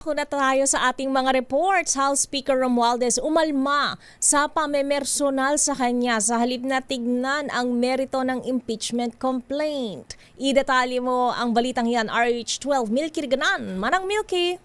Kuna tayo sa ating mga reports. House Speaker Romualdez umalma sa pamemersonal sa kanya sa halip na tignan ang merito ng impeachment complaint. Idetalye mo ang balitang yan, RH12. Milky Riganan. Manang Milky.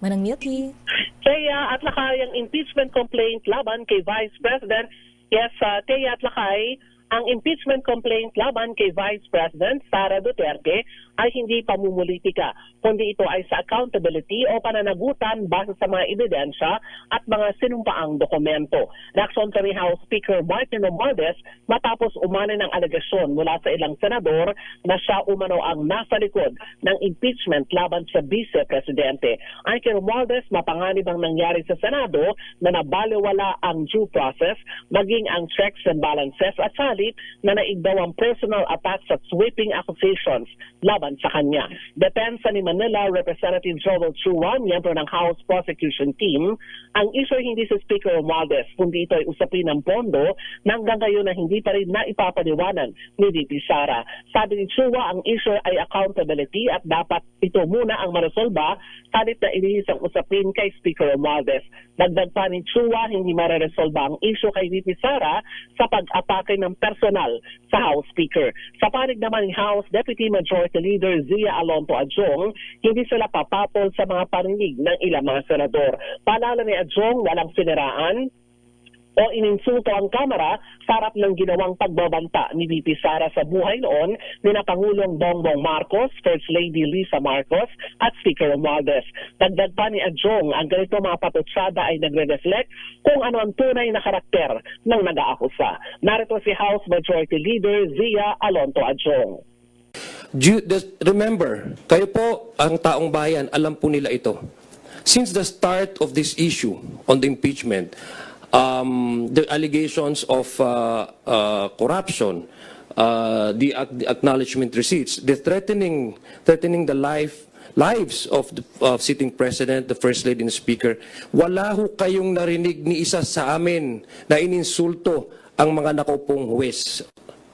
Manang Milky. Teya at Lakay ang impeachment complaint laban kay Vice President. Yes, Teya at Lakay, ang impeachment complaint laban kay Vice President Sara Duterte ay hindi pamumulitika, kundi ito ay sa accountability o pananagutan base sa mga ebidensya at mga sinumpaang dokumento. Reaksyon ni House Speaker Martin Romualdez matapos umanin ng alegasyon mula sa ilang senador na siya umano ang nasa likod ng impeachment laban sa Vice Presidente. Ay kay Romualdez, mapanganib ang nangyari sa Senado na nabaliwala ang due process, maging ang checks and balances at salit na naigdaw ang personal attacks at sweeping accusations laban sa kanya. Depensa ni Manila Representative Joel Chua, miyembro ng House Prosecution Team, ang issue hindi sa Speaker Romualdez, kundi ito ay usapin ng pondo na hanggang ngayon na hindi pa rin naipapaliwanan ni VP Sara. Sabi ni Chua, ang issue ay accountability at dapat ito muna ang maresolba salit na ilihis ang usapin kay Speaker Romualdez. Dagdag pa ni Chua, hindi mareresolba ang issue kay VP Sara sa pag-atake ng personal sa House Speaker. Sa panig naman ni House Deputy Majority Leader Zia Alonto Adjong, hindi sila papatol sa mga parinig ng ilang mga senador. Paalala ni Adjong, walang siniraan o ininsulto ang Kamara sa harap ng ginawang pagbabanta ni VP Sara sa buhay noon ni na Pangulong Bongbong Marcos, First Lady Lisa Marcos at Speaker Romualdez. Dagdag pa ni Adjong, ang ganito mga patutsada ay nagre-reflect kung ano ang tunay na karakter ng nag-aakusa. Narito si House Majority Leader Zia Alonto Adjong. Remember, kayo po ang taong bayan, alam po nila ito. Since the start of this issue on the impeachment, the allegations of corruption, the acknowledgement receipts, the threatening the lives of the sitting president, the first lady and speaker, wala ho kayong narinig ni isa sa amin na ininsulto ang mga nakaupong huwes,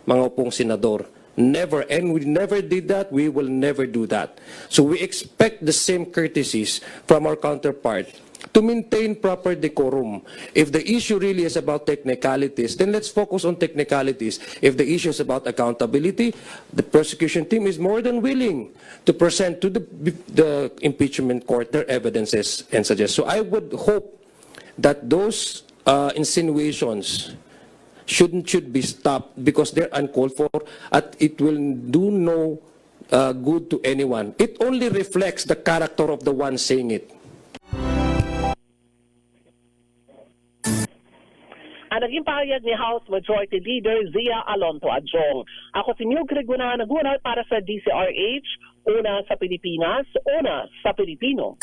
mga upong senador. Never, and we never did that, we will never do that. So we expect the same courtesies from our counterpart to maintain proper decorum. If the issue really is about technicalities, then let's focus on technicalities. If the issue is about accountability, the prosecution team is more than willing to present to the impeachment court their evidences and suggest. So I would hope that those insinuations should be stopped because they're uncalled for and it will do no good to anyone. It only reflects the character of the one saying it. Ang naging pahayag ni House Majority Leader Zia Alonto Adjong. Ako si Milky Riganan, nagunat para sa DCRH, una sa Pilipinas, una sa Pilipino.